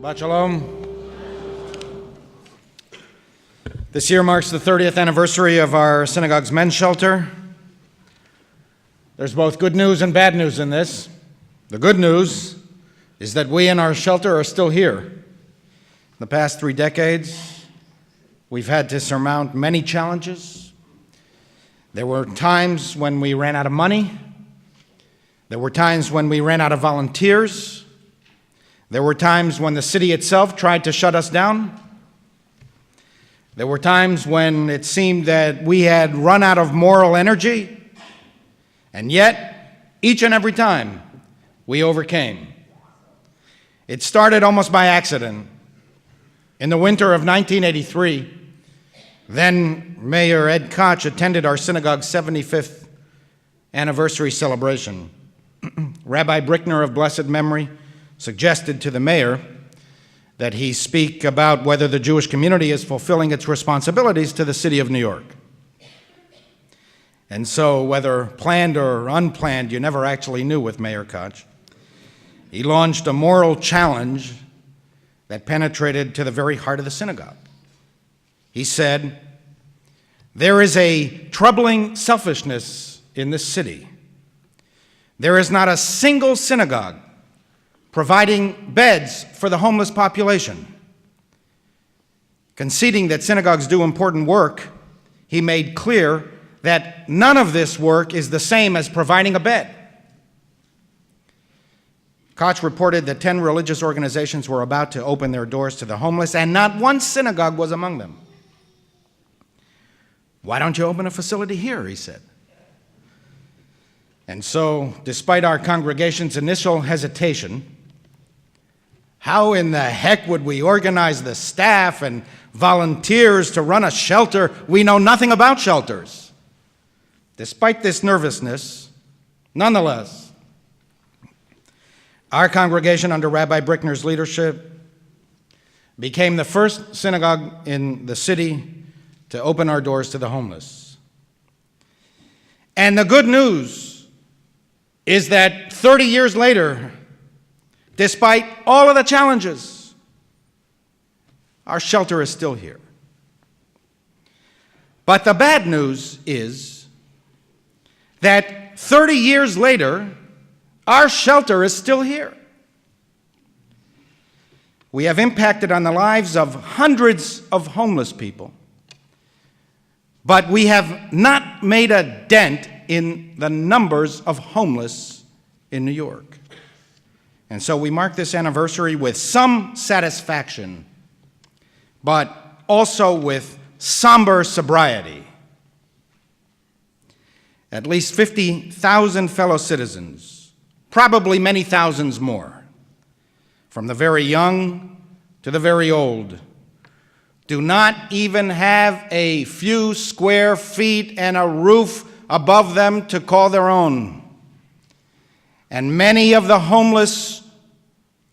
Shabbat Shalom. This year marks the 30th anniversary of our synagogue's men's shelter. There's both good news and bad news in this. The good news is that we in our shelter are still here. In the past 3 decades, we've had to surmount many challenges. There were times when we ran out of money. There were times when we ran out of volunteers. There were times when the city itself tried to shut us down. There were times when it seemed that we had run out of moral energy, and yet, each and every time, we overcame. It started almost by accident. In the winter of 1983, then Mayor Ed Koch attended our synagogue's 75th anniversary celebration. Rabbi Brickner of blessed memory suggested to the mayor that he speak about whether the Jewish community is fulfilling its responsibilities to the city of New York. And so, whether planned or unplanned, you never actually knew with Mayor Koch, he launched a moral challenge that penetrated to the very heart of the synagogue. He said, "There is a troubling selfishness in this city. There is not a single synagogue providing beds for the homeless population." Conceding that synagogues do important work, he made clear that none of this work is the same as providing a bed. Koch reported that 10 religious organizations were about to open their doors to the homeless, and not one synagogue was among them. "Why don't you open a facility here?" he said. And so, despite our congregation's initial hesitation, how in the heck would we organize the staff and volunteers to run a shelter? We know nothing about shelters. Despite this nervousness, nonetheless, our congregation under Rabbi Brickner's leadership became the first synagogue in the city to open our doors to the homeless. And the good news is that 30 years later, despite all of the challenges, our shelter is still here. But the bad news is that 30 years later, our shelter is still here. We have impacted on the lives of hundreds of homeless people, but we have not made a dent in the numbers of homeless in New York. And so we mark this anniversary with some satisfaction, but also with somber sobriety. At least 50,000 fellow citizens, probably many thousands more, from the very young to the very old, do not even have a few square feet and a roof above them to call their own. And many of the homeless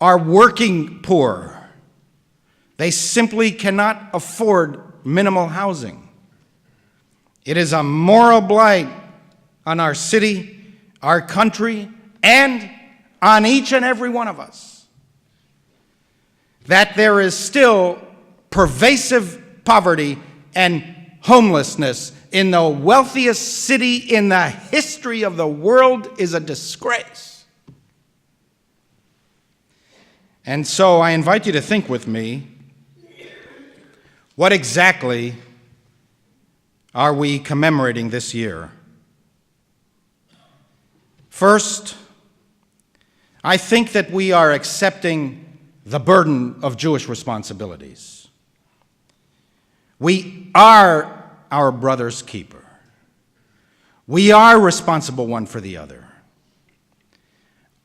are working poor. They simply cannot afford minimal housing. It is a moral blight on our city, our country, and on each and every one of us that there is still pervasive poverty and homelessness in the wealthiest city in the history of the world is a disgrace. And so I invite you to think with me, what exactly are we commemorating this year? First, I think that we are accepting the burden of Jewish responsibilities. We are our brother's keeper. We are responsible one for the other.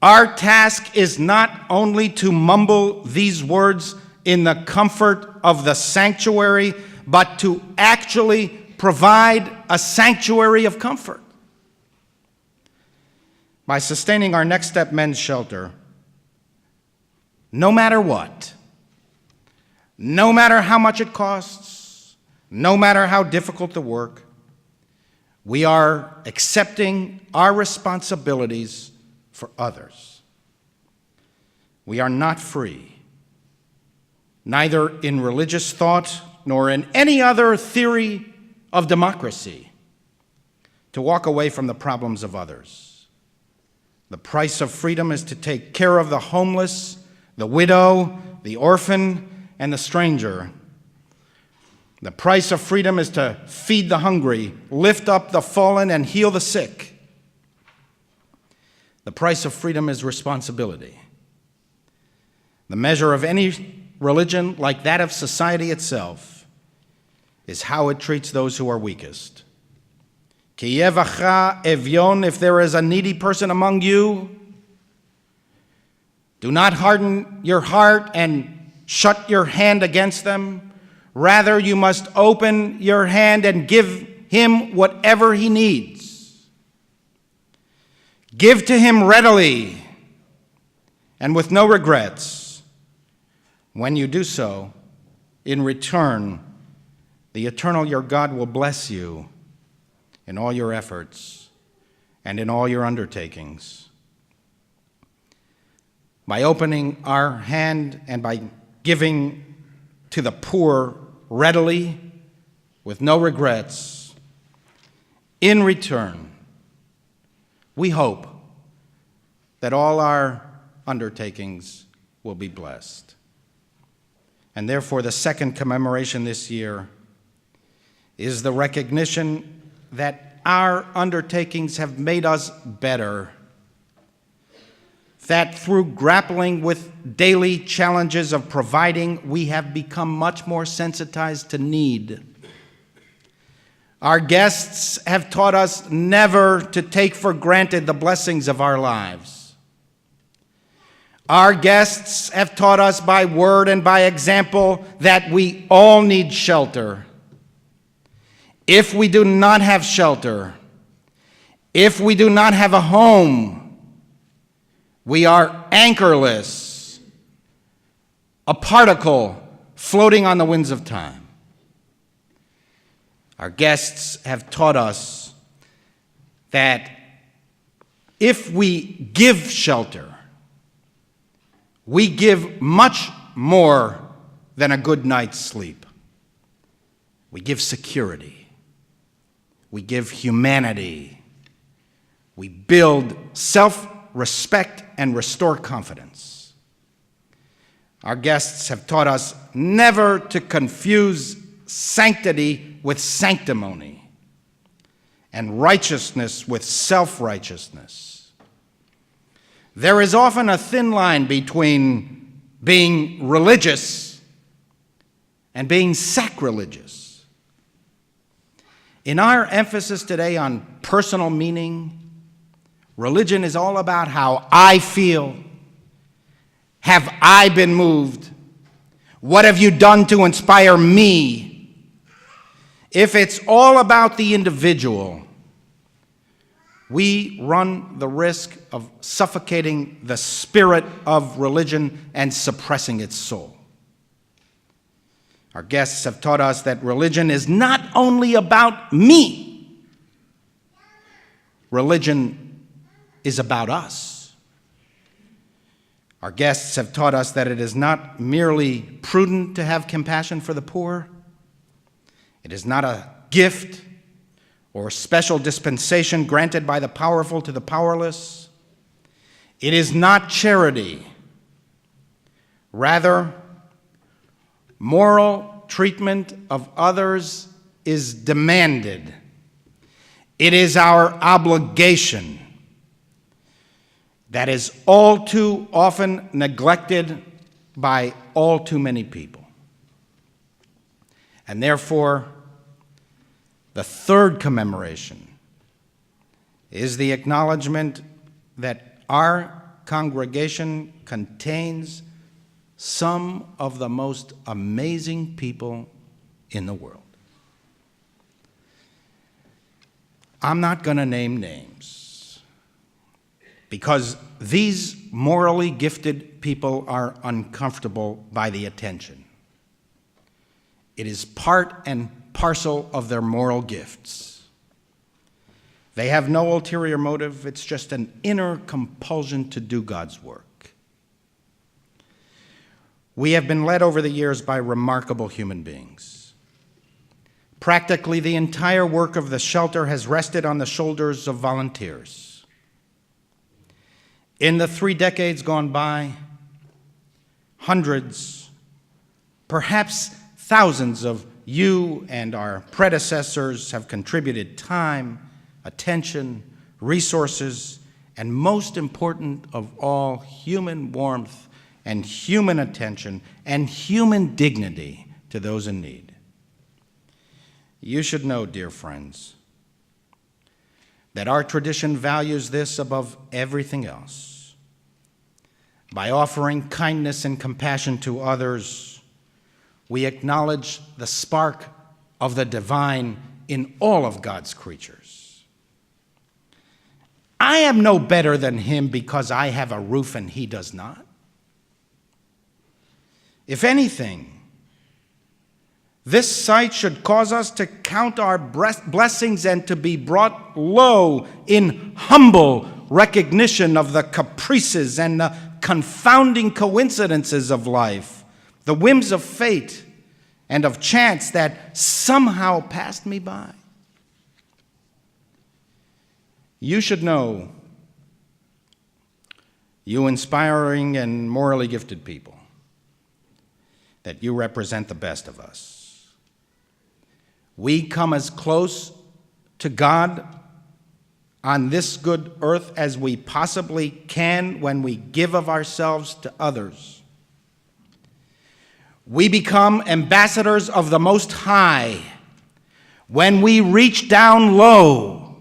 Our task is not only to mumble these words in the comfort of the sanctuary, but to actually provide a sanctuary of comfort. By sustaining our Next Step Men's Shelter, no matter what, no matter how much it costs, no matter how difficult the work, we are accepting our responsibilities for others. We are not free. neither in religious thought nor in any other theory of democracy, to walk away from the problems of others. The price of freedom is to take care of the homeless, the widow, the orphan, and the stranger. The price of freedom is to feed the hungry, lift up the fallen, and heal the sick. The price of freedom is responsibility. The measure of any religion, like that of society itself, is how it treats those who are weakest. Ki yevacha evyon, if there is a needy person among you, do not harden your heart and shut your hand against them. Rather, you must open your hand and give him whatever he needs. Give to him readily and with no regrets. When you do so, in return, the eternal your God will bless you in all your efforts and in all your undertakings. By opening our hand and by giving to the poor readily, with no regrets, in return, we hope that all our undertakings will be blessed. And therefore, the second commemoration this year is the recognition that our undertakings have made us better, that through grappling with daily challenges of providing, we have become much more sensitized to need. Our guests have taught us never to take for granted the blessings of our lives. Our guests have taught us by word and by example that we all need shelter. If we do not have shelter, if we do not have a home, we are anchorless, a particle floating on the winds of time. Our guests have taught us that if we give shelter, we give much more than a good night's sleep. We give security. We give humanity. We build self-respect and restore confidence. Our guests have taught us never to confuse sanctity with sanctimony and righteousness with self-righteousness. There is often a thin line between being religious and being sacrilegious. In our emphasis today on personal meaning, religion is all about how I feel. Have I been moved? What have you done to inspire me? If it's all about the individual, we run the risk of suffocating the spirit of religion and suppressing its soul. Our guests have taught us that religion is not only about me. Religion is about us. Our guests have taught us that it is not merely prudent to have compassion for the poor. It is not a gift or special dispensation granted by the powerful to the powerless. It is not charity. Rather, moral treatment of others is demanded. It is our obligation that is all too often neglected by all too many people. And therefore, the third commemoration is the acknowledgement that our congregation contains some of the most amazing people in the world. I'm not going to name names because these morally gifted people are uncomfortable by the attention. It is part and parcel of their moral gifts. They have no ulterior motive. It's just an inner compulsion to do God's work. We have been led over the years by remarkable human beings. Practically the entire work of the shelter has rested on the shoulders of volunteers. In the 3 decades gone by, hundreds, perhaps thousands of you and our predecessors have contributed time, attention, resources, and most important of all, human warmth and human attention and human dignity to those in need. You should know, dear friends, that our tradition values this above everything else. By offering kindness and compassion to others, we acknowledge the spark of the divine in all of God's creatures. I am no better than him because I have a roof and he does not. If anything, this sight should cause us to count our blessings and to be brought low in humble recognition of the caprices and the confounding coincidences of life, the whims of fate and of chance that somehow passed me by. You should know, you inspiring and morally gifted people, that you represent the best of us. We come as close to God on this good earth as we possibly can when we give of ourselves to others. We become ambassadors of the Most High when we reach down low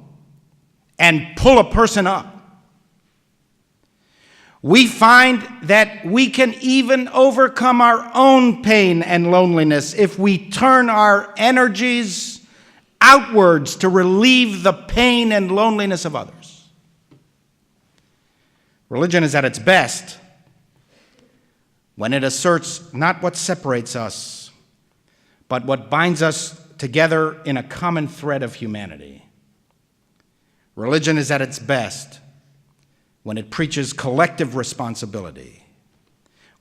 and pull a person up. We find that we can even overcome our own pain and loneliness if we turn our energies outwards to relieve the pain and loneliness of others. Religion is at its best when it asserts not what separates us, but what binds us together in a common thread of humanity. Religion is at its best when it preaches collective responsibility.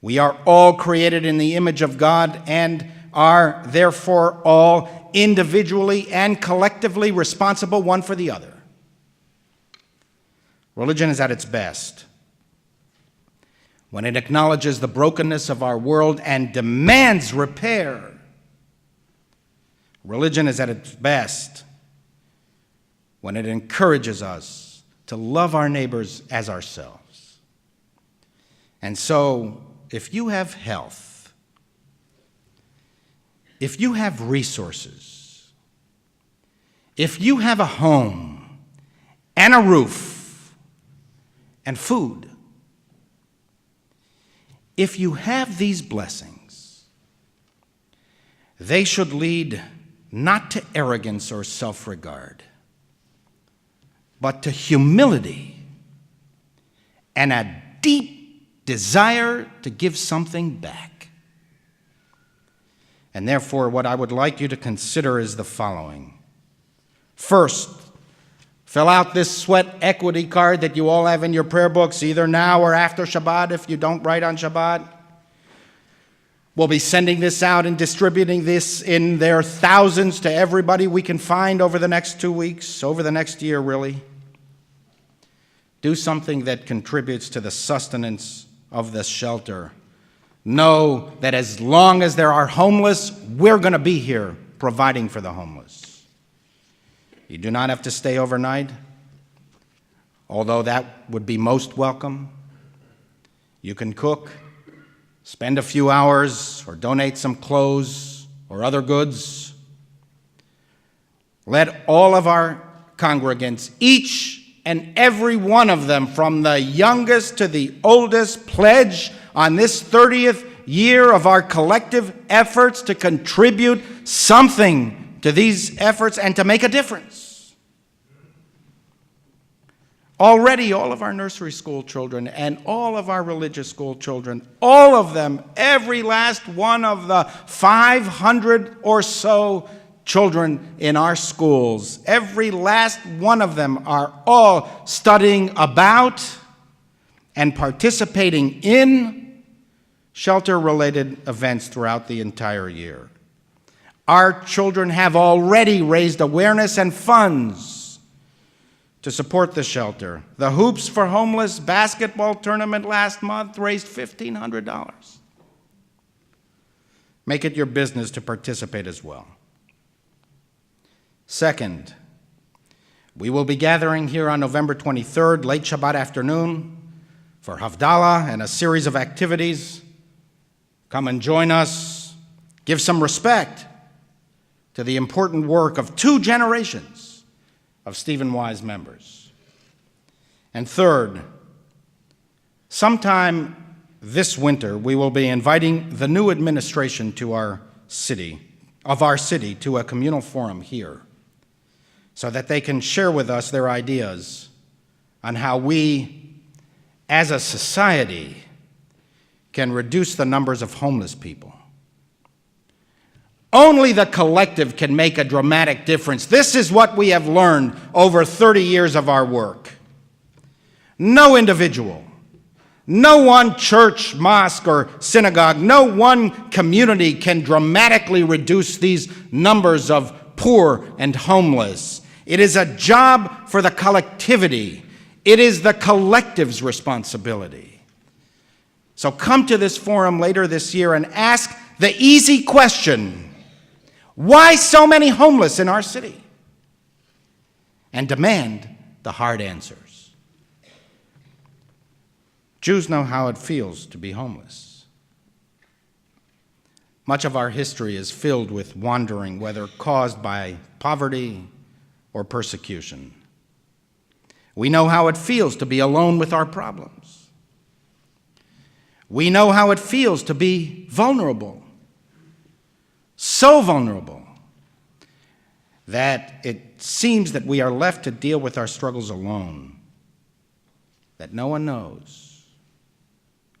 We are all created in the image of God and are therefore all individually and collectively responsible one for the other. Religion is at its best when it acknowledges the brokenness of our world and demands repair. Religion is at its best when it encourages us to love our neighbors as ourselves. And so, if you have health, if you have resources, if you have a home and a roof and food, if you have these blessings, they should lead not to arrogance or self-regard, but to humility and a deep desire to give something back. And therefore, what I would like you to consider is the following. First, fill out this sweat equity card that you all have in your prayer books, either now or after Shabbat if you don't write on Shabbat. We'll be sending this out and distributing this in their thousands to everybody we can find over the next 2 weeks, over the next year, really. Do something that contributes to the sustenance of this shelter. Know that as long as there are homeless, we're going to be here providing for the homeless. You do not have to stay overnight, although that would be most welcome. You can cook, spend a few hours, or donate some clothes or other goods. Let all of our congregants, each and every one of them, from the youngest to the oldest, pledge on this 30th year of our collective efforts to contribute something to these efforts and to make a difference. Already, all of our nursery school children and all of our religious school children, all of them, every last one of the 500 or so children in our schools, every last one of them are all studying about and participating in shelter-related events throughout the entire year. Our children have already raised awareness and funds to support the shelter. The Hoops for Homeless basketball tournament last month raised $1,500. Make it your business to participate as well. Second, we will be gathering here on November 23rd, late Shabbat afternoon, for Havdalah and a series of activities. Come and join us. Give some respect to the important work of 2 generations of Stephen Wise members. And third, sometime this winter, we will be inviting the new administration to our city to a communal forum here, so that they can share with us their ideas on how we, as a society, can reduce the numbers of homeless people. Only the collective can make a dramatic difference. This is what we have learned over 30 years of our work. No individual, no one church, mosque, or synagogue, no one community can dramatically reduce these numbers of poor and homeless. It is a job for the collectivity. It is the collective's responsibility. So come to this forum later this year and ask the easy question: why so many homeless in our city? And demand the hard answers. Jews know how it feels to be homeless. Much of our history is filled with wandering, whether caused by poverty or persecution. We know how it feels to be alone with our problems. We know how it feels to be vulnerable, so vulnerable that it seems that we are left to deal with our struggles alone, that no one knows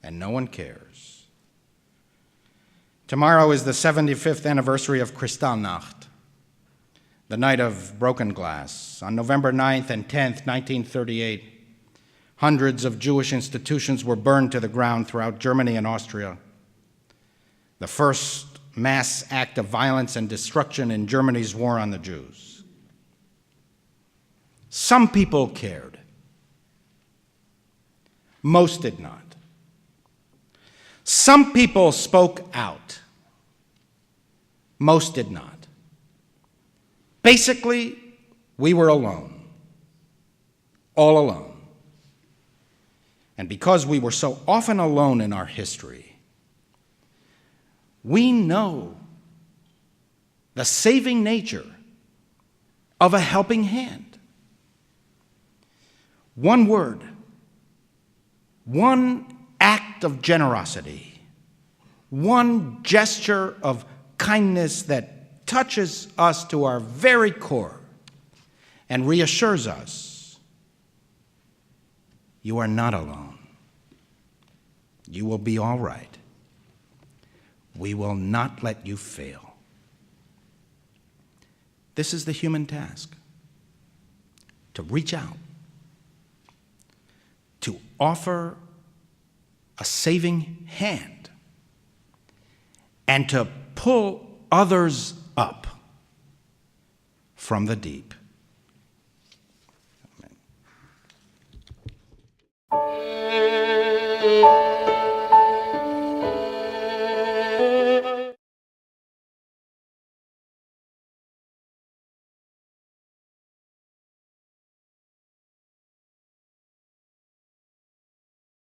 and no one cares. Tomorrow is the 75th anniversary of Kristallnacht, the night of broken glass. On November 9th and 10th, 1938, hundreds of Jewish institutions were burned to the ground throughout Germany and Austria. The first mass act of violence and destruction in Germany's war on the Jews. Some people cared. Most did not. Some people spoke out. Most did not. Basically, we were alone. All alone. And because we were so often alone in our history, we know the saving nature of a helping hand. One word, one act of generosity, one gesture of kindness that touches us to our very core and reassures us, you are not alone. You will be all right. We will not let you fail. This is the human task: to reach out, to offer a saving hand, and to pull others up from the deep. Amen.